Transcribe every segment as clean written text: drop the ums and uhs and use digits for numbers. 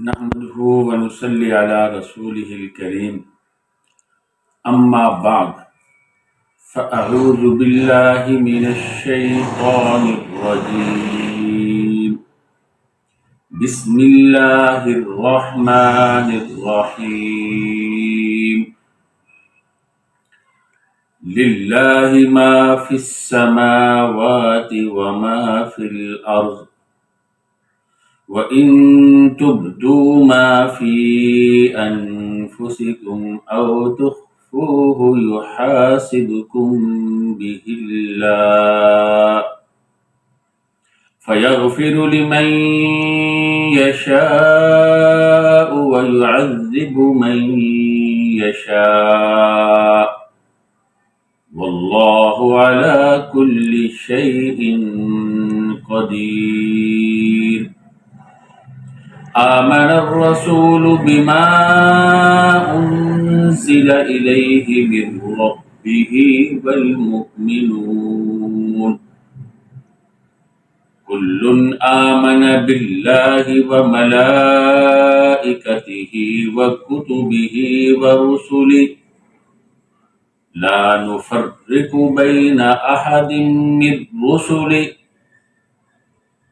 نحمده ونصلي على رسوله الكريم أما بعد فأعوذ بالله من الشيطان الرجيم بسم الله الرحمن الرحيم لله ما في السماوات وما في الأرض وَإِن تُبْدُوا مَا فِي أَنفُسِكُمْ أَوْ تُخْفُوهُ يُحَاسِبْكُم بِهِ اللَّهُ فَيَغْفِرُ لِمَن يَشَاءُ وَيُعَذِّبُ مَن يَشَاءُ وَاللَّهُ عَلَى كُلِّ شَيْءٍ قَدِيرٌ آمن الرسول بما أنزل إليه من ربه والمؤمنون كل آمن بالله وملائكته وكتبه ورسله لا نفرق بين أحد من رسله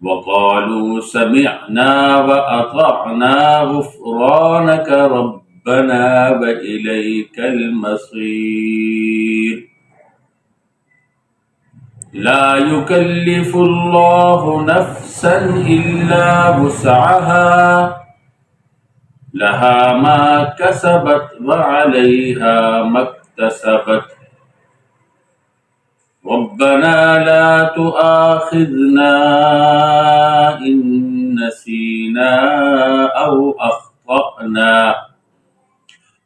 وقالوا سمعنا وأطعنا غفرانك ربنا وإليك المصير لا يكلف الله نفسا إلا وسعها لها ما كسبت وعليها ما اكتسبت ربنا لا تؤاخذنا إن نسينا أو أخطأنا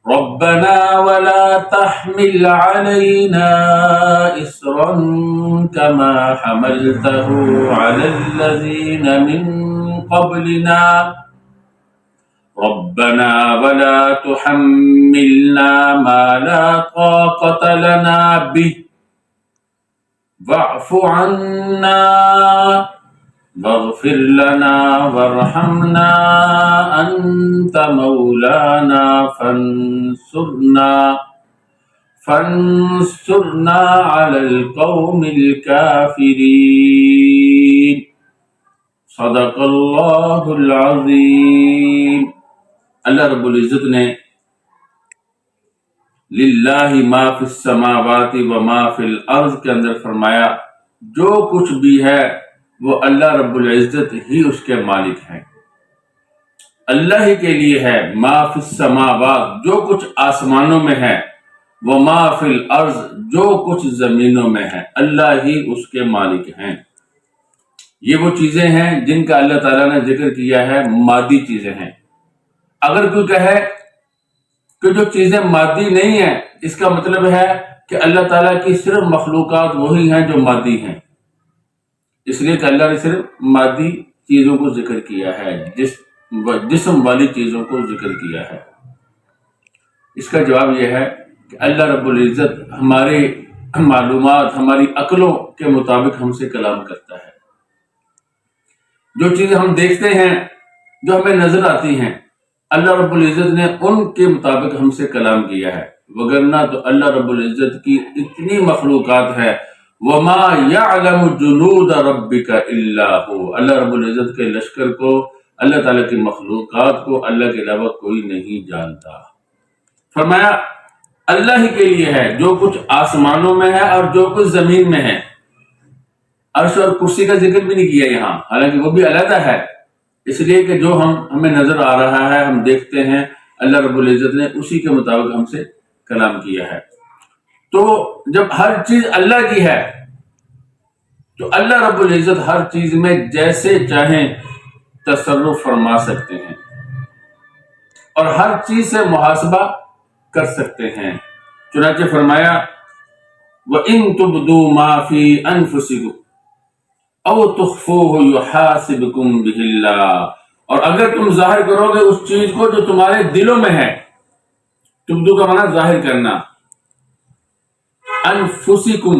ربنا ولا تحمل علينا إصرا كما حملته على الذين من قبلنا ربنا ولا تحملنا ما لا طاقة لنا به واعف عنا واغفر لنا وارحمنا أنت مولانا فانصرنا على القوم الكافرين صدق اللہ العظیم۔ اللہ رب العزت نے للہ ما فی السماوات و ما فی الارض کے اندر فرمایا جو کچھ بھی ہے وہ اللہ رب العزت ہی اس کے مالک ہیں، اللہ ہی کے لیے ہے۔ ما فی السماوات جو کچھ آسمانوں میں ہے، و ما فی الارض جو کچھ زمینوں میں ہے، اللہ ہی اس کے مالک ہیں۔ یہ وہ چیزیں ہیں جن کا اللہ تعالیٰ نے ذکر کیا ہے، مادی چیزیں ہیں۔ اگر کوئی کہے کہ جو چیزیں مادی نہیں ہیں، اس کا مطلب ہے کہ اللہ تعالیٰ کی صرف مخلوقات وہی ہیں جو مادی ہیں، اس لیے کہ اللہ نے صرف مادی چیزوں کو ذکر کیا ہے، جسم والی چیزوں کو ذکر کیا ہے۔ اس کا جواب یہ ہے کہ اللہ رب العزت ہمارے معلومات، ہماری عقلوں کے مطابق ہم سے کلام کرتا ہے۔ جو چیزیں ہم دیکھتے ہیں، جو ہمیں نظر آتی ہیں، اللہ رب العزت نے ان کے مطابق ہم سے کلام کیا ہے، وگرنہ تو اللہ رب العزت کی اتنی مخلوقات ہے۔ وَمَا يَعْلَمُ جُنُودَ رَبِّكَ إِلَّا هُوَ، اللہ رب العزت کے لشکر کو، اللہ تعالیٰ کی مخلوقات کو اللہ کے علاوہ کوئی نہیں جانتا۔ فرمایا اللہ ہی کے لیے ہے جو کچھ آسمانوں میں ہے اور جو کچھ زمین میں ہے۔ عرش اور کرسی کا ذکر بھی نہیں کیا یہاں، حالانکہ وہ بھی علیحدہ ہے، اس لیے کہ جو ہمیں نظر آ رہا ہے، ہم دیکھتے ہیں، اللہ رب العزت نے اسی کے مطابق ہم سے کلام کیا ہے۔ تو جب ہر چیز اللہ کی ہے تو اللہ رب العزت ہر چیز میں جیسے چاہیں تصرف فرما سکتے ہیں اور ہر چیز سے محاسبہ کر سکتے ہیں۔ چنانچہ فرمایا وَإِن تُبْدُوا مَا فِي أَنفُسِكُمْ أَوْ تُخْفُوهُ يُحَاسِبْكُم بِهِ اللَّهُ، اور اگر تم ظاہر کرو گے اس چیز کو جو تمہارے دلوں میں ہے، تبدو کا معنی ظاہر کرنا، انفسکم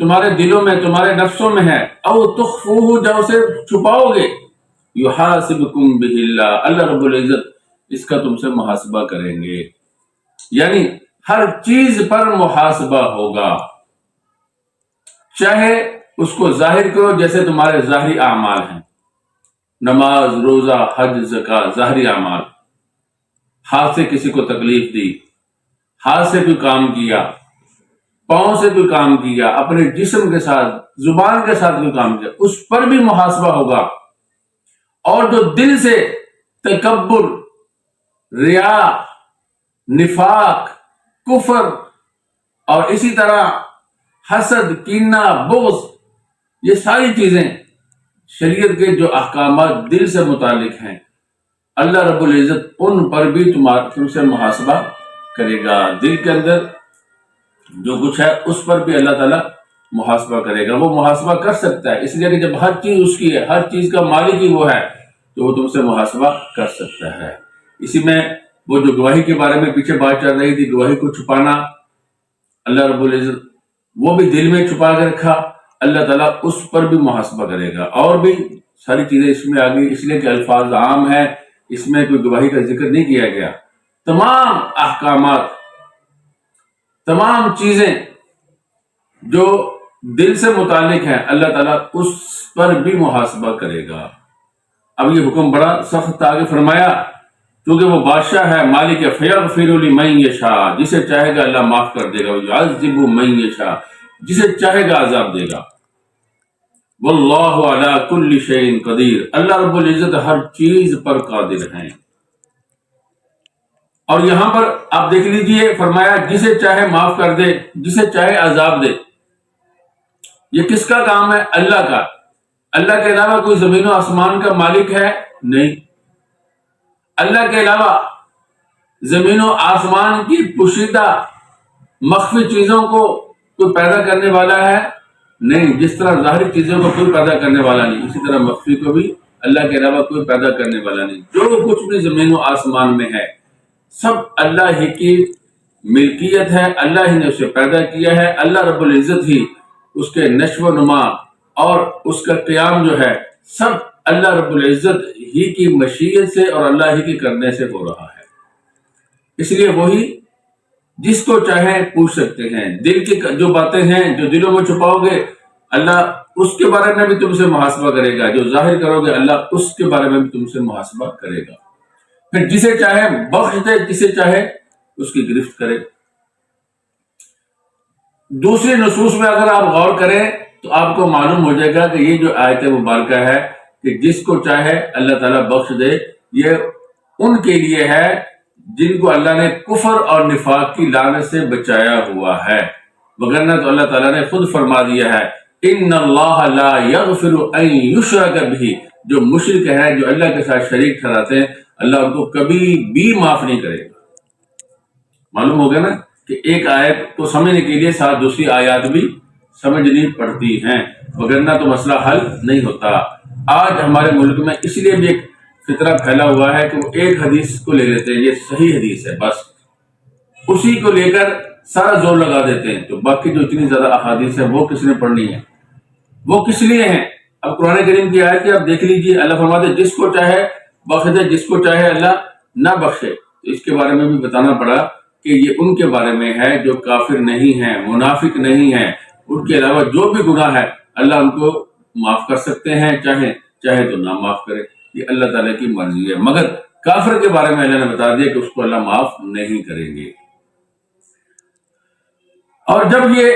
تمہارے دلوں میں، تمہارے نفسوں میں ہے، او تخفوہ جب اسے چھپاؤ گے، یحاسبکم بہ اللہ، اللہ رب العزت اس کا تم سے محاسبہ کریں گے، یعنی ہر چیز پر محاسبہ ہوگا، چاہے اس کو ظاہر کرو جیسے تمہارے ظاہری اعمال ہیں، نماز، روزہ، حج، زکوٰۃ، ظاہری اعمال، ہاتھ سے کسی کو تکلیف دی، ہاتھ سے کوئی کام کیا، پاؤں سے کوئی کام کیا، اپنے جسم کے ساتھ، زبان کے ساتھ کوئی کام کیا، اس پر بھی محاسبہ ہوگا۔ اور جو دل سے تکبر، ریا، نفاق، کفر اور اسی طرح حسد، کینہ، بغض، یہ ساری چیزیں شریعت کے جو احکامات دل سے متعلق ہیں، اللہ رب العزت ان پر بھی تم سے محاسبہ کرے گا۔ دل کے اندر جو کچھ ہے اس پر بھی اللہ تعالیٰ محاسبہ کرے گا۔ وہ محاسبہ کر سکتا ہے، اس لیے کہ جب ہر چیز اس کی ہے، ہر چیز کا مالک ہی وہ ہے، تو وہ تم سے محاسبہ کر سکتا ہے۔ اسی میں وہ جو گواہی کے بارے میں پیچھے بات چل رہی تھی، گواہی کو چھپانا، اللہ رب العزت وہ بھی دل میں چھپا کے رکھا، اللہ تعالیٰ اس پر بھی محاسبہ کرے گا۔ اور بھی ساری چیزیں اس میں آ گئی، اس لیے کہ الفاظ عام ہیں، اس میں کوئی گواہی کا ذکر نہیں کیا گیا۔ تمام احکامات، تمام چیزیں جو دل سے متعلق ہیں، اللہ تعالیٰ اس پر بھی محاسبہ کرے گا۔ اب یہ حکم بڑا سخت آگے فرمایا، کیونکہ وہ بادشاہ ہے، مالک ہے، فیغفر لمن یشاء، جسے چاہے گا اللہ معاف کر دے گا، ویعذب من یشاء، جسے چاہے گا عذاب دے گا۔ واللہ علی کل شیء قدیر، اللہ رب العزت ہر چیز پر قادر ہیں۔ اور یہاں پر آپ دیکھ لیجئے، فرمایا جسے چاہے معاف کر دے، جسے چاہے عذاب دے۔ یہ کس کا کام ہے؟ اللہ کا۔ اللہ کے علاوہ کوئی زمین و آسمان کا مالک ہے؟ نہیں۔ اللہ کے علاوہ زمین و آسمان کی پوشیدہ مخفی چیزوں کو کوئی پیدا کرنے والا ہے؟ نہیں۔ جس طرح ظاہری چیزوں کو کوئی پیدا کرنے والا نہیں، اسی طرح مخفی کو بھی اللہ کے علاوہ کوئی پیدا کرنے والا نہیں۔ جو کچھ بھی زمین و آسمان میں ہے، سب اللہ ہی کی ملکیت ہے، اللہ ہی نے اسے پیدا کیا ہے۔ اللہ رب العزت ہی اس کے نشو و نما اور اس کا قیام جو ہے، سب اللہ رب العزت ہی کی مشیت سے اور اللہ ہی کے کرنے سے ہو رہا ہے۔ اس لیے وہی جس کو چاہے پوچھ سکتے ہیں۔ دل کی جو باتیں ہیں، جو دلوں میں چھپاؤ گے، اللہ اس کے بارے میں بھی تم سے محاسبہ کرے گا۔ جو ظاہر کرو گے، اللہ اس کے بارے میں بھی تم سے محاسبہ کرے گا۔ پھر جسے چاہے بخش دے، جسے چاہے اس کی گرفت کرے۔ دوسری نصوص میں اگر آپ غور کریں تو آپ کو معلوم ہو جائے گا کہ یہ جو آیت مبارکہ ہے کہ جس کو چاہے اللہ تعالیٰ بخش دے، یہ ان کے لیے ہے جن کو اللہ نے کفر اور نفاق کی لعنت سے بچایا ہوا ہے، وگرنہ تو اللہ تعالیٰ نے خود فرما دیا ہے ان اللہ لا یغفر ان یشرک بہ، جو مشرک ہے، جو اللہ کے ساتھ شریک ٹھہراتے ہیں، اللہ ان کو کبھی بھی معاف نہیں کرے گا۔ معلوم ہو گیا نا کہ ایک آیت کو سمجھنے کے لیے ساتھ دوسری آیات بھی سمجھنی پڑتی ہیں، وگرنہ تو مسئلہ حل نہیں ہوتا۔ آج ہمارے ملک میں اس لیے بھی ایک فطرہ پھیلا ہوا ہے کہ وہ ایک حدیث کو لے لیتے ہیں، یہ صحیح حدیث ہے، بس اسی کو لے کر سارا زور لگا دیتے ہیں، تو باقی جو اتنی زیادہ احادیث ہیں وہ کس نے پڑھنی ہے، وہ کس لیے ہیں؟ اب قرآن کریم کی آیت آپ دیکھ لیجیے، اللہ فرماتے ہیں جس کو چاہے بخش دے، جس کو چاہے اللہ نہ بخشے۔ تو اس کے بارے میں بھی بتانا پڑا کہ یہ ان کے بارے میں ہے جو کافر نہیں ہیں، منافق نہیں ہیں، ان کے علاوہ جو بھی گناہ ہے اللہ ان کو معاف کر سکتے ہیں، چاہے تو نہ معاف کرے، یہ اللہ تعالیٰ کی مرضی ہے۔ مگر کافر کے بارے میں اللہ نے بتا دیا کہ اس کو اللہ معاف نہیں کریں گے۔ اور جب یہ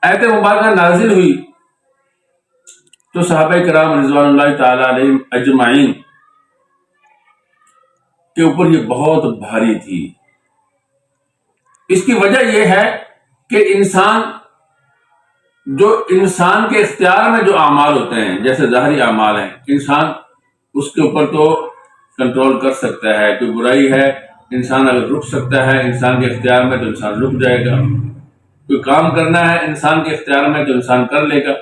آیت مبارکہ نازل ہوئی تو صحابہ کرام رضوان اللہ تعالی علیہم اجمعین کے اوپر یہ بہت بھاری تھی۔ اس کی وجہ یہ ہے کہ انسان کے اختیار میں جو اعمال ہوتے ہیں، جیسے ظاہری اعمال ہیں، انسان اس کے اوپر تو کنٹرول کر سکتا ہے۔ کوئی برائی ہے، انسان اگر رک سکتا ہے انسان کے اختیار میں تو انسان رک جائے گا۔ کوئی کام کرنا ہے انسان کے اختیار میں تو انسان کر لے گا۔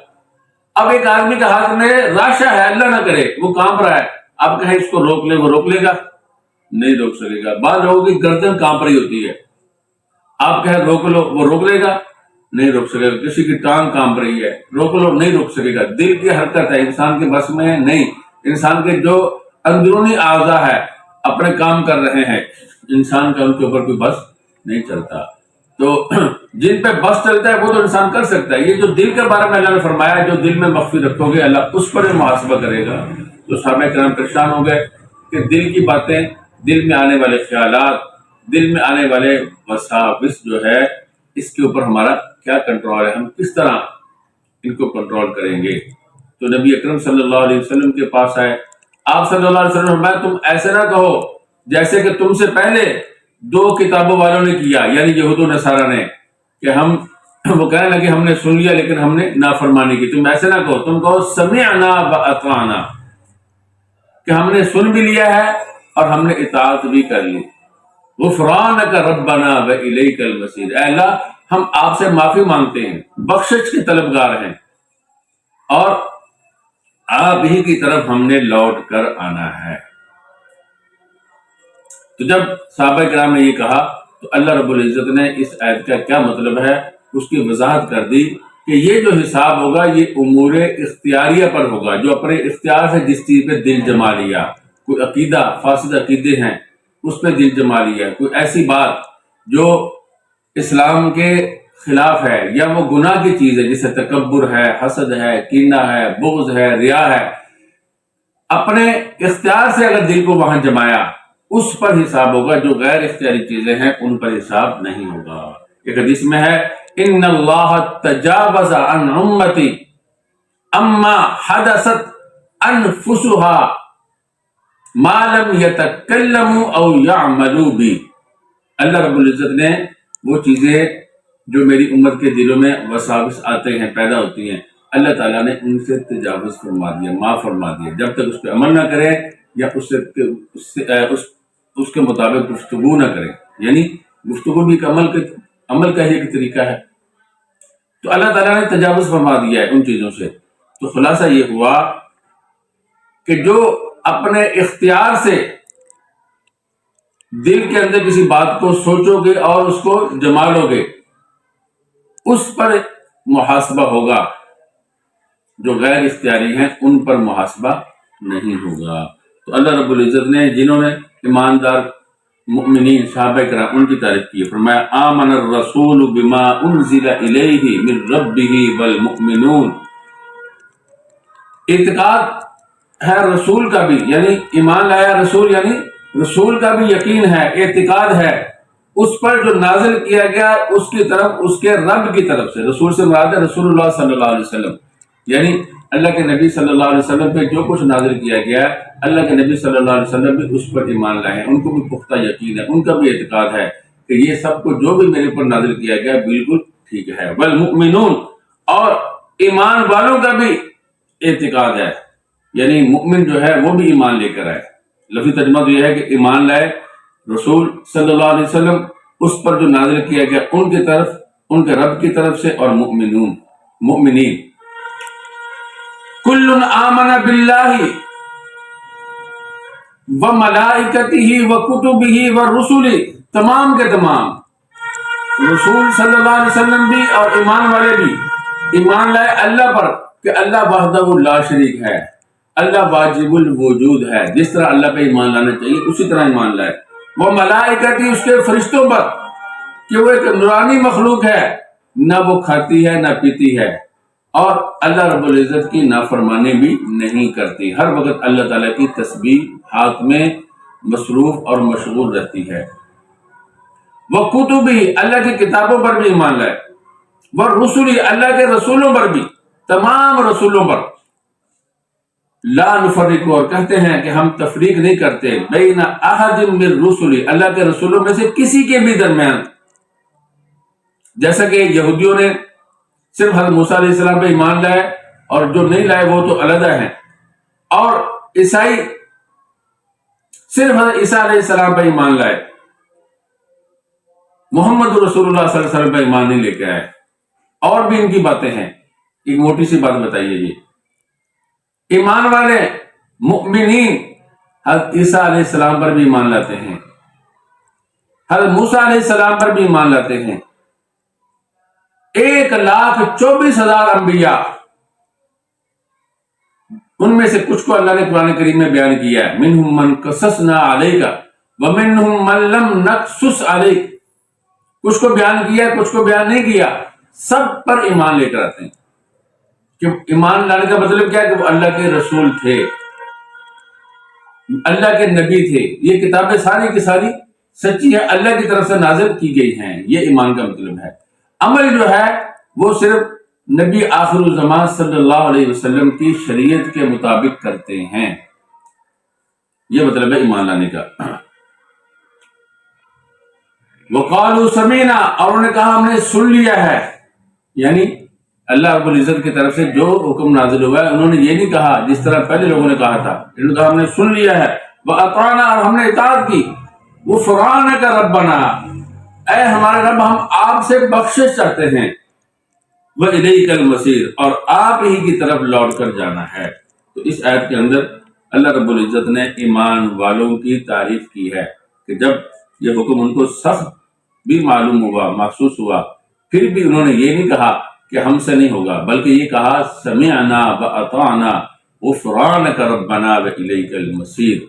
اب ایک آدمی کے ہاتھ میں راشا ہے، اللہ نہ کرے وہ کانپ رہا ہے، آپ کہیں اس کو روک لے، وہ روک لے گا؟ نہیں روک سکے گا۔ بعض لوگوں کی گردن کانپ رہی ہوتی ہے، آپ کہیں روک لو، وہ روک لے گا؟ نہیں روک سکے گا۔ کسی کی ٹانگ کانپ رہی ہے، روک لو، نہیں روک سکے گا۔ دل کی حرکت ہے، انسان کے بس میں نہیں، انسان کے جو اندرونی اعضاء ہے اپنے کام کر رہے ہیں، انسان کا ان کے اوپر کوئی بس نہیں چلتا۔ تو جن پہ بس چلتا ہے وہ تو انسان کر سکتا ہے۔ یہ جو دل کے بارے میں اللہ نے فرمایا، جو دل میں مخفی رکھو گے اللہ اس پر محاسبہ کرے گا۔ تو صحابہ کرام پریشان ہو گئے کہ دل کی باتیں، دل میں آنے والے خیالات، دل میں آنے والے وساوس جو ہے، اس کے اوپر ہمارا کیا کنٹرول ہے، ہم کس طرح ان کو کنٹرول کریں گے۔ تو نبی اکرم صلی اللہ علیہ وسلم کے پاس آئے۔ آپ صلی اللہ علیہ وسلم نے فرمایا تم ایسے نہ کہو جیسے کہ تم سے پہلے 2 کتابوں والوں نے کیا، یعنی یہود و نصارہ نے، کہ وہ کہنے لگے ہم نے سن لیا لیکن ہم نے نافرمانی کی۔ تم ایسے نہ کہو، تم کہو سمعنا واطعنا، کہ ہم نے سن بھی لیا ہے اور ہم نے اطاعت بھی کر لی۔ غفرانک ربنا والیک المصیر، اے اللہ ہم آپ سے معافی مانگتے ہیں، بخشش کے طلبگار ہیں، اور آپ ہی کی طرف ہم نے لوٹ کر آنا ہے۔ تو جب صحابہ کرام نے یہ کہا تو اللہ رب العزت نے اس آیت کا کیا مطلب ہے اس کی وضاحت کر دی کہ یہ جو حساب ہوگا یہ امور اختیاریہ پر ہوگا، جو اپنے اختیار سے جس چیز پہ دل جما لیا، کوئی عقیدہ فاسد عقیدے ہیں اس پہ دل جما لیا، کوئی ایسی بات جو اسلام کے خلاف ہے یا وہ گناہ کی چیز ہے جیسے تکبر ہے، حسد ہے، کینہ ہے، بغض ہے، ریا ہے، اپنے اختیار سے اگر دل کو وہاں جمایا اس پر حساب ہوگا۔ جو غیر اختیاری چیزیں ہیں ان پر حساب نہیں ہوگا۔ ایک حدیث میں ہے ان اللہ تجاوز عن امتی اما حدثت انفسها ما لم يتکلموا او یعملوا بھی، اللہ رب العزت نے وہ چیزیں جو میری امت کے دلوں میں وساوس آتے ہیں، پیدا ہوتی ہیں، اللہ تعالیٰ نے ان سے تجاوز فرما دیا، معاف فرما دیا، جب تک اس پہ عمل نہ کرے یا اس کے مطابق گفتگو نہ کرے، یعنی گفتگو بھی عمل کا ہی ایک طریقہ ہے۔ تو اللہ تعالیٰ نے تجاوز فرما دیا ہے ان چیزوں سے۔ تو خلاصہ یہ ہوا کہ جو اپنے اختیار سے دل کے اندر کسی بات کو سوچو گے اور اس کو جما لو گے اس پر محاسبہ ہوگا، جو غیر اختیاری ہیں ان پر محاسبہ نہیں ہوگا۔ تو اللہ رب العزت نے جنہوں نے ایماندار مؤمنین صحابہ کرام ان کی تعریف کی، فرمایا آمن الرسول بما انزل الیہ من ربہ والمؤمنون، اعتقاد ہے رسول کا بھی، یعنی ایمان لایا رسول، یعنی رسول کا بھی یقین ہے، اعتقاد ہے اس پر جو نازل کیا گیا اس کی طرف، اس کے رب کی طرف سے۔ رسول سے مراد ہے رسول اللہ صلی اللہ علیہ وسلم، یعنی اللہ کے نبی صلی اللہ علیہ وسلم پہ جو کچھ نازل کیا گیا اللہ کے نبی صلی اللہ علیہ وسلم بھی اس پر ایمان لائے ہیں، ان کو بھی پختہ یقین ہے، ان کا بھی اعتقاد ہے کہ یہ سب کو جو بھی میرے پر نازل کیا گیا بالکل ٹھیک ہے۔ والمؤمنون، اور ایمان والوں کا بھی اعتقاد ہے، یعنی مؤمن جو ہے وہ بھی ایمان لے کر آئے۔ لفظی ترجمہ تو یہ ہے کہ ایمان لائے رسول صلی اللہ علیہ وسلم اس پر جو نازل کیا گیا ان کی طرف، ان کے رب کی طرف سے، اور مؤمنین کل آمن باللہ وملائکتہ وکتبہ ورسلہ، تمام کے تمام رسول صلی اللہ علیہ وسلم بھی اور ایمان والے بھی ایمان لائے اللہ پر کہ اللہ وحدہ لا شریک ہے، اللہ واجب الوجود ہے، جس طرح اللہ پہ ایمان لانا چاہیے اسی طرح ایمان لائے۔ وہ ملائکتی، اس کے فرشتوں پر کہ وہ ایک نورانی مخلوق ہے، نہ وہ کھاتی ہے نہ پیتی ہے، اور اللہ رب العزت کی نافرمانی بھی نہیں کرتی، ہر وقت اللہ تعالیٰ کی تسبیح ہاتھ میں مصروف اور مشغول رہتی ہے۔ وہ کتبی، اللہ کی کتابوں پر بھی ایمان لائے، وہ رسولی، اللہ کے رسولوں پر بھی، تمام رسولوں پر، لا نفرق، اور کہتے ہیں کہ ہم تفریق نہیں کرتے، بین احد من رسلی، اللہ کے رسولوں میں سے کسی کے بھی درمیان، جیسا کہ یہودیوں نے صرف حضرت موسیٰ علیہ السلام پہ ایمان لائے اور جو نہیں لائے وہ تو علیحدہ ہیں، اور عیسائی صرف حضرت عیسیٰ علیہ السلام پہ ایمان لائے، محمد رسول اللہ صلی اللہ علیہ وسلم پہ ایمان نہیں لے کے آئے، اور بھی ان کی باتیں ہیں۔ ایک موٹی سی بات بتائیے، یہ ایمان والے مؤمنین حضرت عیسیٰ علیہ السلام پر بھی ایمان لاتے ہیں، حضرت موسیٰ علیہ السلام پر بھی ایمان لاتے ہیں، 1,24,000 انبیاء ان میں سے کچھ کو اللہ نے قرآن کریم میں بیان کیا ہے، منہم من قصصنا علیک ومنہم من لم نقصص علیک، کچھ کو بیان کیا کچھ کو بیان نہیں کیا، سب پر ایمان لے کر آتے ہیں۔ کہ ایمان لانے کا مطلب کیا ہے کہ وہ اللہ کے رسول تھے، اللہ کے نبی تھے، یہ کتابیں ساری کی ساری سچی ہے، اللہ کی طرف سے نازل کی گئی ہیں، یہ ایمان کا مطلب ہے۔ عمل جو ہے وہ صرف نبی آخر الزمان صلی اللہ علیہ وسلم کی شریعت کے مطابق کرتے ہیں، یہ مطلب ہے ایمان لانے کا۔ وقالوا سمعنا، اور انہوں نے کہا ہم نے سن لیا ہے، یعنی اللہ رب العزت کی طرف سے جو حکم نازل ہوا ہے انہوں نے یہ نہیں کہا جس طرح پہلے لوگوں نے کہا تھا، انہوں نے کہا ہم نے سن لیا ہے، وَأَطَعْنَا، اور ہم نے اطاعت کی، غفرانک ربنا، اے ہمارے رب ہم آپ سے بخشش چاہتے ہیں، وَإِلَيْكَ الْمَصِيرُ، اور آپ ہی کی طرف لوٹ کر جانا ہے۔ تو اس آیت کے اندر اللہ رب العزت نے ایمان والوں کی تعریف کی ہے کہ جب یہ حکم ان کو سخت بھی معلوم ہوا، محسوس ہوا، پھر بھی انہوں نے یہ نہیں کہا کہ ہم سے نہیں ہوگا، بلکہ یہ کہا سمعنا وَأَطَعْنَا غفرانک ربنا وَإِلَيْكَ الْمَصِيرُ۔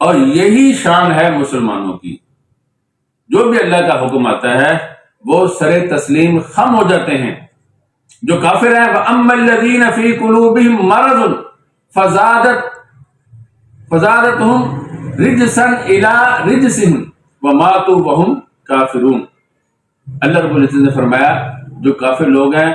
اور یہی شان ہے مسلمانوں کی، جو بھی اللہ کا حکم آتا ہے وہ سر تسلیم خم ہو جاتے ہیں۔ جو کافر ہیں وَأَمَّا الَّذِينَ فِي قُلُوبِهِم مَرَضٌ فَزَادَتْهُمْ رِجْسًا إِلَىٰ رِجْسِهِمْ وَمَاتُوا وَهُمْ كَافِرُونَ۔ اللہ رب العزت نے فرمایا جو کافر لوگ ہیں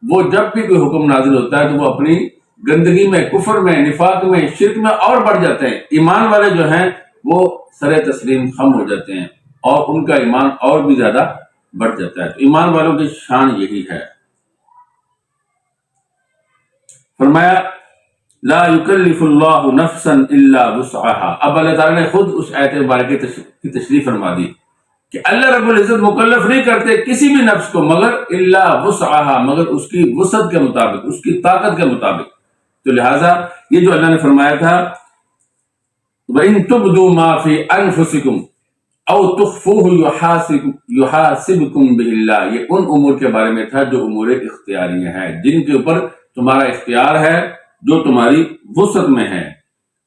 وہ جب بھی کوئی حکم نازل ہوتا ہے تو وہ اپنی گندگی میں، کفر میں، نفاق میں، شرک میں اور بڑھ جاتے ہیں۔ ایمان والے جو ہیں وہ سر تسلیم خم ہو جاتے ہیں اور ان کا ایمان اور بھی زیادہ بڑھ جاتا ہے۔ تو ایمان والوں کی شان یہی ہے۔ فرمایا لا یکلف اللہ نفسا الا وسعها۔ اب اللہ تعالیٰ نے خود اس آیت مبارکہ کی تشریح فرما دی کہ اللہ رب العزت مکلف نہیں کرتے کسی بھی نفس کو مگر الا وسعها، مگر اس کی وسعت کے مطابق، اس کی طاقت کے مطابق۔ تو لہٰذا یہ جو اللہ نے فرمایا تھا وَإِن تُبْدُوا مَا فِي أَنفُسِكُمْ أَوْ تُخْفُوهُ يُحَاسِبْكُمْ بِهِ اللَّهُ، یہ ان امور کے بارے میں تھا جو امور اختیاریہ ہیں، جن کے اوپر تمہارا اختیار ہے، جو تمہاری وسعت میں ہے۔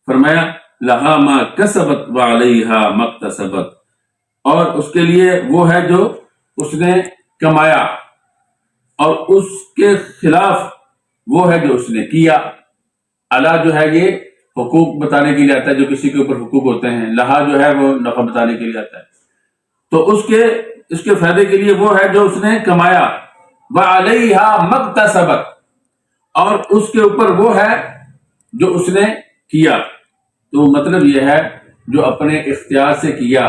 فرمایا لَهَا مَا كَسَبَتْ وَعَلَيْهَا مَا اكْتَسَبَتْ، اور اس کے لیے وہ ہے جو اس نے کمایا اور اس کے خلاف وہ ہے جو اس نے کیا۔ الا جو ہے یہ حقوق بتانے کے لیے آتا ہے، جو کسی کے اوپر حقوق ہوتے ہیں، لہا جو ہے وہ نفع بتانے کے لیے آتا ہے، تو اس کے فائدے کے لیے وہ ہے جو اس نے کمایا، وَعَلَيْهَا مَا اكْتَسَبَتْ، اور اس کے اوپر وہ ہے جو اس نے کیا۔ تو مطلب یہ ہے جو اپنے اختیار سے کیا،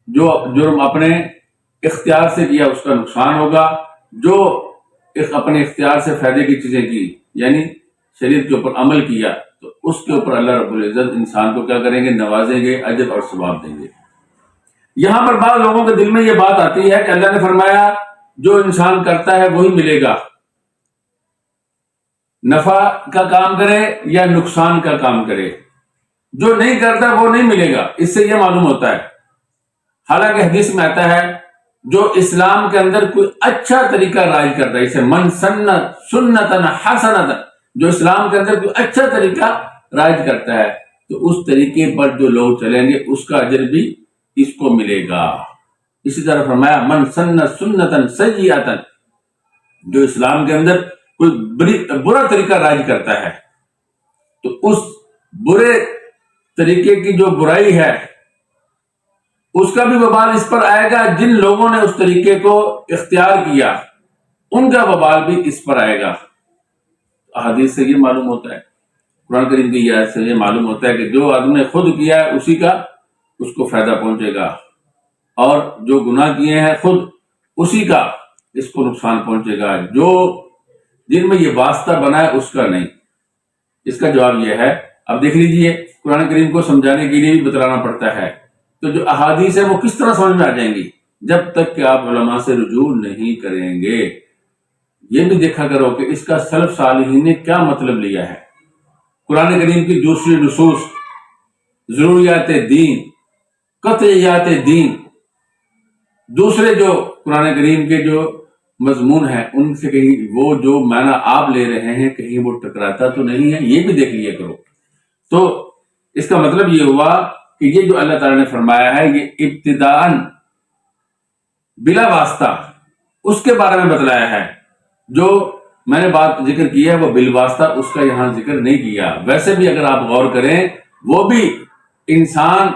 جو جرم اپنے اختیار سے کیا اس کا نقصان ہوگا، جو اپنے اختیار سے فائدے کی چیزیں کی یعنی شریعت کے اوپر عمل کیا، تو اس کے اوپر اللہ رب العزت انسان کو کیا کریں گے، نوازیں گے، اجر اور ثواب دیں گے۔ یہاں پر بعض لوگوں کے دل میں یہ بات آتی ہے کہ اللہ نے فرمایا جو انسان کرتا ہے وہی ملے گا، نفع کا کام کرے یا نقصان کا کام کرے، جو نہیں کرتا وہ نہیں ملے گا۔ اس سے یہ معلوم ہوتا ہے، حالانکہ حدیث میں آتا ہے جو اسلام کے اندر کوئی اچھا طریقہ رائج کرتا ہے، اسے من سن سنتا حسنتا، جو اسلام کے اندر کوئی اچھا طریقہ رائج کرتا ہے تو اس طریقے پر جو لوگ چلیں گے اس کا اجر بھی اس کو ملے گا۔ اسی طرح فرمایا من سن سنتا سیئتا، جو اسلام کے اندر کوئی برا طریقہ رائج کرتا ہے تو اس برے طریقے کی جو برائی ہے اس کا بھی وبال اس پر آئے گا، جن لوگوں نے اس طریقے کو اختیار کیا ان کا وبال بھی اس پر آئے گا۔ احادیث سے یہ معلوم ہوتا ہے، قرآن کریم کی آیت سے یہ معلوم ہوتا ہے کہ جو آدمی نے خود کیا ہے اسی کا اس کو فائدہ پہنچے گا، اور جو گناہ کیے ہیں خود اسی کا اس کو نقصان پہنچے گا، جو جن میں یہ واسطہ بنا ہے اس کا نہیں۔ اس کا جواب یہ ہے، اب دیکھ لیجئے قرآن کریم کو سمجھانے کے لیے بھی بتلانا پڑتا ہے، تو جو احادیث ہیں وہ کس طرح سمجھ میں آ جائیں گی جب تک کہ آپ علماء سے رجوع نہیں کریں گے۔ یہ بھی دیکھا کرو کہ اس کا سلف صالحین نے کیا مطلب لیا ہے۔ قرآن کریم کی دوسری نصوص، ضروریات دین، قطعیات دین، دوسرے جو قرآن کریم کے جو مضمون ہے ان سے کہیں وہ جو معنی آپ لے رہے ہیں کہیں وہ ٹکراتا تو نہیں ہے، یہ بھی دیکھ لیا کرو۔ تو اس کا مطلب یہ ہوا کہ یہ جو اللہ تعالیٰ نے فرمایا ہے یہ ابتداءً بلا واسطہ اس کے بارے میں بتلایا ہے، جو میں نے بات ذکر کی ہے وہ بالواسطہ اس کا یہاں ذکر نہیں کیا۔ ویسے بھی اگر آپ غور کریں وہ بھی انسان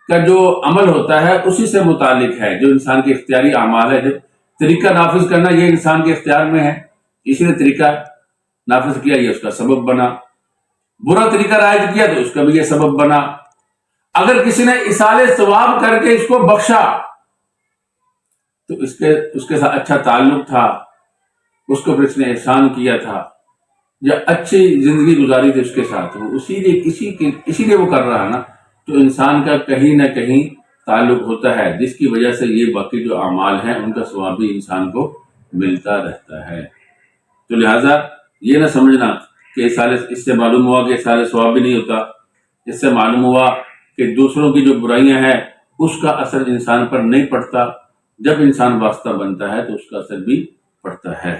کا جو عمل ہوتا ہے اسی سے متعلق ہے، جو انسان کے اختیاری اعمال ہے۔ جب طریقہ نافذ کرنا یہ انسان کے اختیار میں ہے، اسی نے طریقہ نافذ کیا، یہ اس کا سبب بنا۔ برا طریقہ رائج کیا تو اس کا بھی یہ سبب بنا۔ اگر کسی نے اصال ثواب کر کے اس کو بخشا تو اس کے ساتھ اچھا تعلق تھا، اس کو پھر اس نے احسان کیا تھا یا اچھی زندگی گزاری تھی اس کے ساتھ، وہ اسی لیے وہ کر رہا ہے نا۔ تو انسان کا کہیں نہ کہیں تعلق ہوتا ہے جس کی وجہ سے یہ باقی جو اعمال ہیں ان کا ثواب بھی انسان کو ملتا رہتا ہے۔ تو لہٰذا یہ نہ سمجھنا کہ اس سے معلوم ہوا کہ سارے ثواب بھی نہیں ہوتا، اس سے معلوم ہوا کہ دوسروں کی جو برائیاں ہیں اس کا اثر انسان پر نہیں پڑتا۔ جب انسان واسطہ بنتا ہے تو اس کا اثر بھی پڑتا ہے۔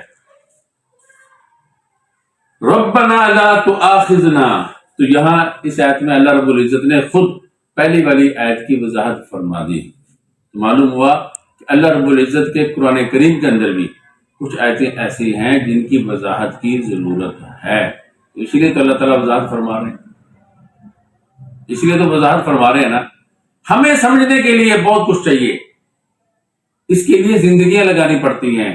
ربنا لا تؤاخذنا، تو یہاں اس آیت میں اللہ رب العزت نے خود پہلی والی آیت کی وضاحت فرما دی۔ معلوم ہوا کہ اللہ رب العزت کے قرآن کریم کے اندر بھی کچھ آیتیں ایسی ہیں جن کی وضاحت کی ضرورت ہے، اسی لیے تو اللہ تعالیٰ وضاحت فرما رہے ہیں، اسی لیے تو وضاحت فرما رہے ہیں نا۔ ہمیں سمجھنے کے لیے بہت کچھ چاہیے، اس کے لیے زندگیاں لگانی پڑتی ہیں،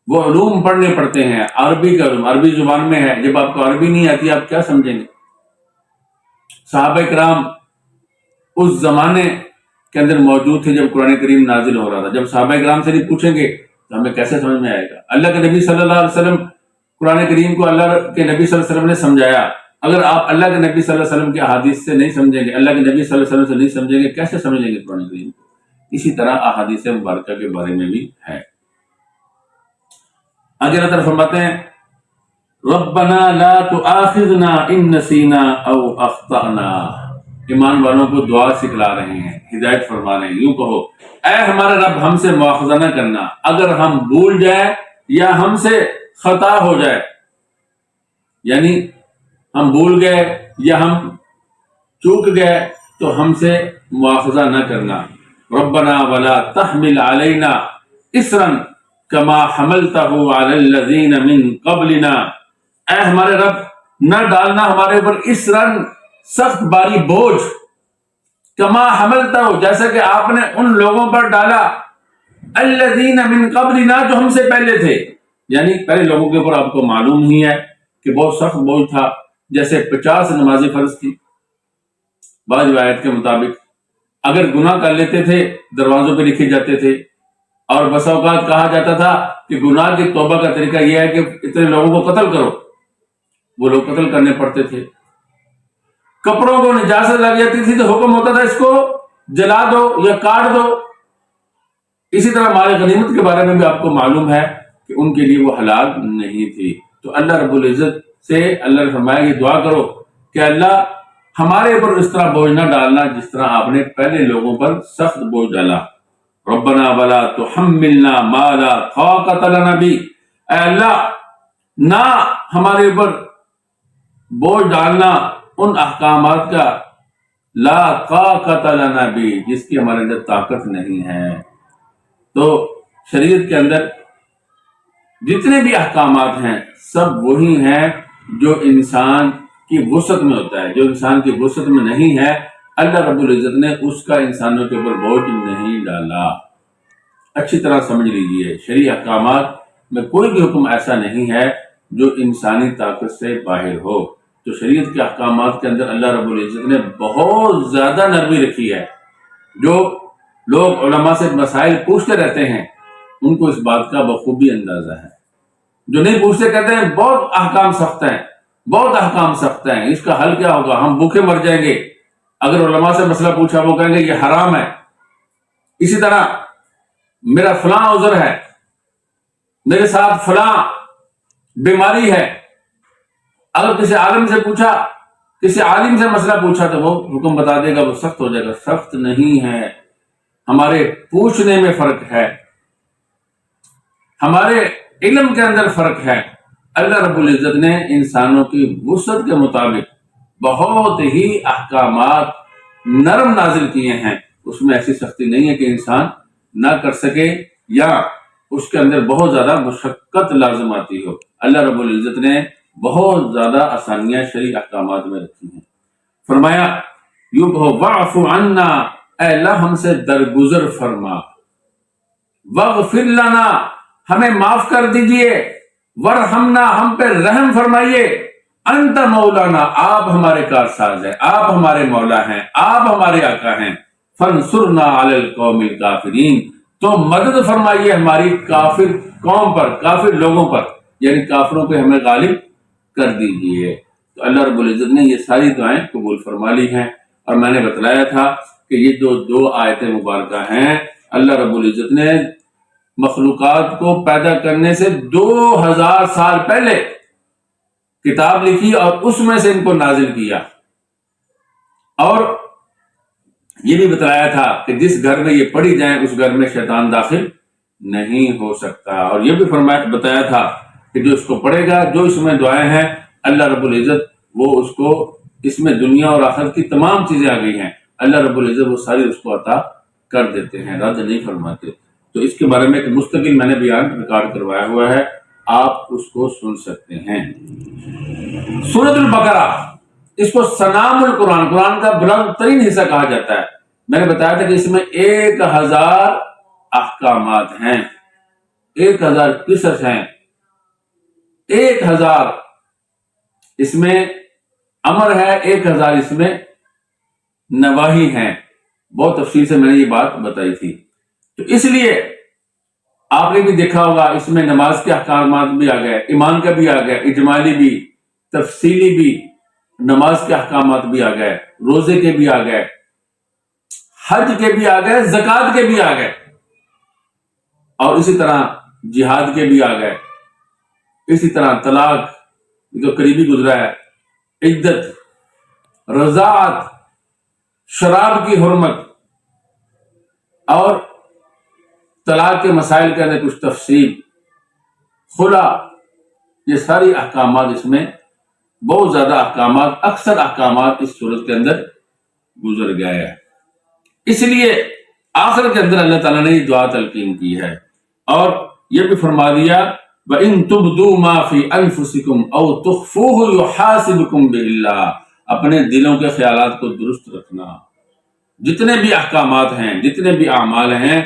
وہ علوم پڑھنے پڑتے ہیں۔ عربی کا علوم عربی زبان میں ہے، جب آپ کو عربی نہیں آتی آپ کیا سمجھیں گے؟ صحابہ کرام اس زمانے کے اندر موجود تھے جب قرآن کریم نازل ہو رہا تھا۔ جب صحابہ کرام سے نہیں پوچھیں گے تو ہمیں کیسے سمجھ میں آئے گا؟ اللہ کے نبی صلی اللہ علیہ وسلم قرآن کریم کو اللہ کے نبی صلی اللہ علیہ وسلم نے سمجھایا۔ اگر آپ اللہ کے نبی صلی اللہ علیہ وسلم کے احادیث سے نہیں سمجھیں گے، اللہ کے نبی صلی اللہ علیہ وسلم سے نہیں سمجھیں گے، کیسے سمجھیں گے قرآن کریم کو؟ اسی طرح احادیث مبارکہ کے بارے میں بھی ہے۔ آگے اللہ تعالیٰ فرماتے ہیں ربنا لا تؤاخذنا ان نسینا او اخطأنا۔ ایمان والوں کو دعا سکھلا رہے ہیں، ہدایت فرما رہے ہیں، یوں کہو اے ہمارے رب ہم سے مواخذہ نہ کرنا اگر ہم بھول جائے یا ہم سے خطا ہو جائے، یعنی ہم بھول گئے یا ہم چوک گئے تو ہم سے مواخذہ نہ کرنا۔ ربنا ولا تحمل علینا اسرا کما حملتہ علی الذین من قبلنا۔ اے ہمارے رب نہ ڈالنا ہمارے اوپر اسرن سخت باری بوجھ، کما حملتہ جیسا کہ آپ نے ان لوگوں پر ڈالا، الذین من قبلنا جو ہم سے پہلے تھے، یعنی پہلے لوگوں کے اوپر آپ کو معلوم ہی ہے کہ بہت سخت بوجھ تھا، جیسے 50 نمازیں فرض تھی بعض روایت کے مطابق۔ اگر گناہ کر لیتے تھے دروازوں پہ لکھے جاتے تھے، اور بسا اوقات کہا جاتا تھا کہ گناہ کی توبہ کا طریقہ یہ ہے کہ اتنے لوگوں کو قتل کرو، وہ لوگ قتل کرنے پڑتے تھے۔ کپڑوں کو نجاست لگ جاتی تھی تو حکم ہوتا تھا اس کو جلا دو یا کاٹ دو۔ اسی طرح مال غنیمت کے بارے میں بھی آپ کو معلوم ہے کہ ان کے لیے وہ حلال نہیں تھی۔ تو اللہ رب العزت سے اللہ نے فرمایا کہ دعا کرو کہ اللہ ہمارے اوپر اس طرح بوجھ نہ ڈالنا جس طرح آپ نے پہلے لوگوں پر سخت بوجھ ڈالا۔ ربنا ولا تحملنا ما لا طاقت لنا به، اے اللہ نہ ہمارے اوپر بوجھ ڈالنا ان احکامات کا لا طاقت لنا به جس کی ہمارے اندر طاقت نہیں ہے۔ تو شریعت کے اندر جتنے بھی احکامات ہیں سب وہی ہیں جو انسان کی وسعت میں ہوتا ہے، جو انسان کی وسعت میں نہیں ہے اللہ رب العزت نے اس کا انسانوں کے اوپر بوجھ نہیں ڈالا۔ اچھی طرح سمجھ لیجئے شرعی احکامات میں کوئی بھی حکم ایسا نہیں ہے جو انسانی طاقت سے باہر ہو۔ تو شریعت کے احکامات کے اندر اللہ رب العزت نے بہت زیادہ نرمی رکھی ہے۔ جو لوگ علماء سے مسائل پوچھتے رہتے ہیں ان کو اس بات کا بخوبی اندازہ ہے، جو نہیں پوچھتے کہتے ہیں بہت احکام سخت ہیں، بہت احکام سخت ہیں، اس کا حل کیا ہوگا، ہم بھوکے مر جائیں گے۔ اگر علماء سے مسئلہ پوچھا وہ کہیں گے یہ حرام ہے۔ اسی طرح میرا فلاں عذر ہے، میرے ساتھ فلاں بیماری ہے، اگر کسی عالم سے پوچھا، کسی عالم سے مسئلہ پوچھا تو وہ حکم بتا دے گا وہ سخت ہو جائے گا۔ سخت نہیں ہے، ہمارے پوچھنے میں فرق ہے۔ ہمارے علم کے اندر فرق ہے۔ اللہ رب العزت نے انسانوں کی وسعت کے مطابق بہت ہی احکامات نرم نازل کیے ہیں، اس میں ایسی سختی نہیں ہے کہ انسان نہ کر سکے یا اس کے اندر بہت زیادہ مشقت لازم آتی ہو۔ اللہ رب العزت نے بہت زیادہ آسانیاں شرعی احکامات میں رکھی ہیں۔ فرمایا واعف عنا، اے اللہ ہم سے درگزر فرما، واغفر لنا، ہمیں معاف کر دیجئے، ورحمنا، ہم پہ رحم فرمائیے، انت مولانا، آپ ہمارے کارساز ہیں، آپ ہمارے مولا ہیں، آپ ہمارے آقا ہیں، فانصرنا علی القوم الکافرین، تو مدد فرمائیے ہماری کافر قوم پر، کافر لوگوں پر، یعنی کافروں پہ ہمیں غالب کر دیجئے۔ تو اللہ رب العزت نے یہ ساری دعائیں قبول فرما لی ہیں، اور میں نے بتلایا تھا کہ یہ جو دو آیتیں مبارکہ ہیں، اللہ رب العزت نے مخلوقات کو پیدا کرنے سے 2000 سال پہلے کتاب لکھی اور اس میں سے ان کو نازل کیا، اور یہ بھی بتلایا تھا کہ جس گھر میں یہ پڑھی جائیں اس گھر میں شیطان داخل نہیں ہو سکتا، اور یہ بھی بتایا تھا کہ جو اس کو پڑھے گا، جو اس میں دعائیں ہیں، اللہ رب العزت وہ اس کو، اس میں دنیا اور آخرت کی تمام چیزیں آ گئی ہیں، اللہ رب العزت وہ ساری اس کو عطا کر دیتے ہیں، رد نہیں فرماتے۔ تو اس کے بارے میں ایک مستقل میں نے بیان ریکارڈ کروایا ہوا ہے، آپ اس کو سن سکتے ہیں۔ سورۃ البقرہ، اس کو سنام القرآن، قرآن کا بلند ترین حصہ کہا جاتا ہے۔ میں نے بتایا تھا کہ اس میں 1000 احکامات ہیں، 1000 قصص ہیں، 1000 اس میں امر ہے، 1000 اس میں نواہی ہیں۔ بہت تفصیل سے میں نے یہ بات بتائی تھی۔ تو اس لیے آپ نے بھی دیکھا ہوگا اس میں نماز کے احکامات بھی آ گئے، ایمان کا بھی آ گئے، اجمالی بھی، تفصیلی بھی، نماز کے احکامات بھی آ گئے، روزے کے بھی آ گئے، حج کے بھی آ گئے، زکوٰۃ کے بھی آ گئے، اور اسی طرح جہاد کے بھی آ گئے، اسی طرح طلاق جو قریبی گزرا ہے، عدت، رضاعت، شراب کی حرمت، اور طلاق کے مسائل کے اندر کچھ تفصیل، خلا، یہ ساری احکامات اس میں، بہت زیادہ احکامات، اکثر احکامات اس صورت کے اندر گزر گئے ہیں۔ اس لیے آخر کے اندر اللہ تعالیٰ نے یہ دعا تلقین کی ہے، اور یہ بھی فرما دیا وَإِن تُبْدُوا مَا فِي أَنفُسِكُمْ أَوْ تُخْفُوهُ يُحَاسِبْكُمْ بِهِ اللَّهُ، اپنے دلوں کے خیالات کو درست رکھنا۔ جتنے بھی احکامات ہیں، جتنے بھی اعمال ہیں،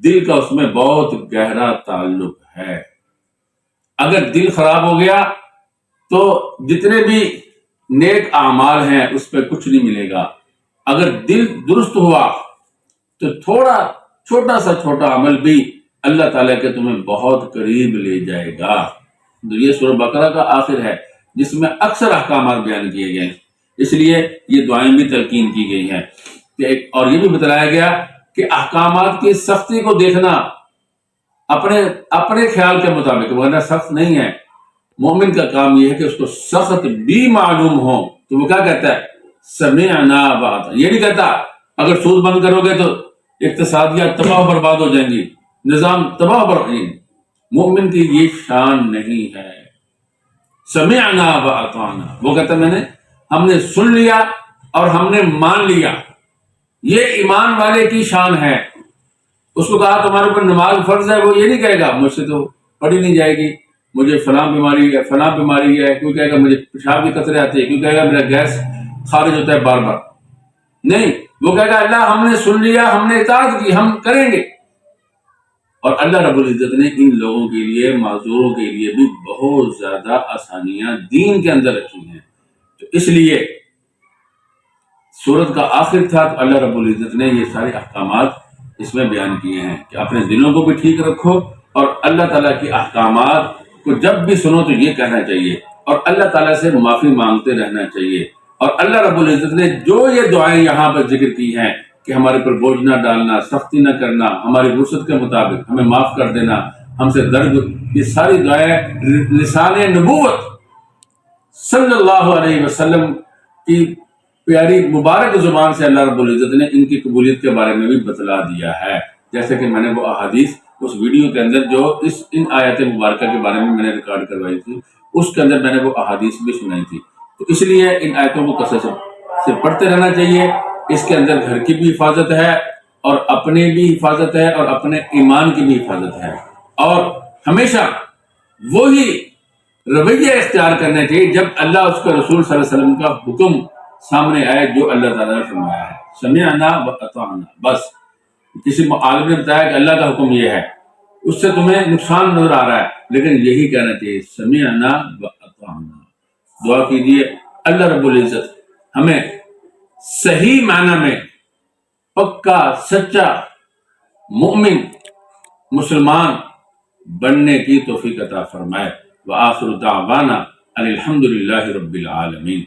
دل کا اس میں بہت گہرا تعلق ہے۔ اگر دل خراب ہو گیا تو جتنے بھی نیک اعمال ہیں اس پہ کچھ نہیں ملے گا۔ اگر دل درست ہوا تو چھوٹا سا چھوٹا عمل بھی اللہ تعالیٰ کے تمہیں بہت قریب لے جائے گا۔ تو یہ سورہ بقرہ کا آخر ہے جس میں اکثر احکامات بیان کیے گئے، اس لیے یہ دعائیں بھی تلقین کی گئی ہیں۔ اور یہ بھی بتلایا گیا کہ احکامات کی سختی کو دیکھنا اپنے خیال کے مطابق، ورنہ سخت نہیں ہے۔ مومن کا کام یہ ہے کہ اس کو سخت بھی معلوم ہو تو وہ کیا کہتا ہے؟ سمعنا وأطعنا۔ یہ نہیں کہتا اگر سود بند کرو گے تو اقتصادیات تباہ و برباد ہو جائیں گی، نظام تباہ و برباد۔ مومن کی یہ شان نہیں ہے۔ سمعنا وأطعنا، وہ کہتا ہے ہم نے سن لیا اور ہم نے مان لیا۔ یہ ایمان والے کی شان ہے۔ اس کو کہا تمہارے اوپر نماز فرض ہے، وہ یہ نہیں کہے گا مجھ سے تو پڑھی نہیں جائے گی، مجھے فلاں بیماری ہے، فلاں بیماری ہے، کوئی کہے گا مجھے پیشاب کے قطرے آتے ہیں، کوئی کہے گا میرا گیس خارج ہوتا ہے بار بار۔ نہیں، وہ کہے گا اللہ ہم نے سن لیا، ہم نے اطاعت کی، ہم کریں گے۔ اور اللہ رب العزت نے ان لوگوں کے لیے، معذوروں کے لیے بھی بہت زیادہ آسانیاں دین کے اندر رکھی ہیں۔ تو اس لیے سورت کا آخر تھا تو اللہ رب العزت نے یہ سارے احکامات اس میں بیان کیے ہیں کہ اپنے دلوں کو بھی ٹھیک رکھو، اور اللہ تعالیٰ کی احکامات کو جب بھی سنو تو یہ کہنا چاہیے، اور اللہ تعالیٰ سے معافی مانگتے رہنا چاہیے۔ اور اللہ رب العزت نے جو یہ دعائیں یہاں پر ذکر کی ہیں کہ ہمارے پر بوجھ نہ ڈالنا، سختی نہ کرنا، ہماری وسعت کے مطابق ہمیں معاف کر دینا، ہم سے درد، یہ ساری دعائیں لسان نبوت صلی اللہ علیہ وسلم کی پیاری مبارک زبان سے اللہ رب العزت نے ان کی قبولیت کے بارے میں بھی بتلا دیا ہے۔ جیسے کہ میں نے وہ احادیث اس ویڈیو کے اندر جو ان آیات مبارکہ کے بارے میں نے ریکارڈ کروائی تھی، اس کے اندر میں نے وہ احادیث بھی سنائی تھی. تو اس لیے ان آیتوں کو کثرت سے پڑھتے رہنا چاہیے. اس کے اندر گھر کی بھی حفاظت ہے اور اپنے بھی حفاظت ہے اور اپنے ایمان کی بھی حفاظت ہے. اور ہمیشہ وہی رویہ اختیار کرنا چاہیے جب اللہ اس کے رسول صلی اللہ علیہ وسلم کا حکم سامنے آئے جو اللہ تعالیٰ نے فرمایا ہے. سمعنا و اطعنا. بس کسی عالم نے بتایا کہ اللہ کا حکم یہ ہے، اس سے تمہیں نقصان نظر آ رہا ہے، لیکن یہی کہنا چاہیے سمعنا و اطعنا. دعا کیجیے اللہ رب العزت ہمیں صحیح معنی میں پکا سچا مومن مسلمان بننے کی توفیق عطا فرمائے. وآخر دعوانا الحمد للہ رب العالمین.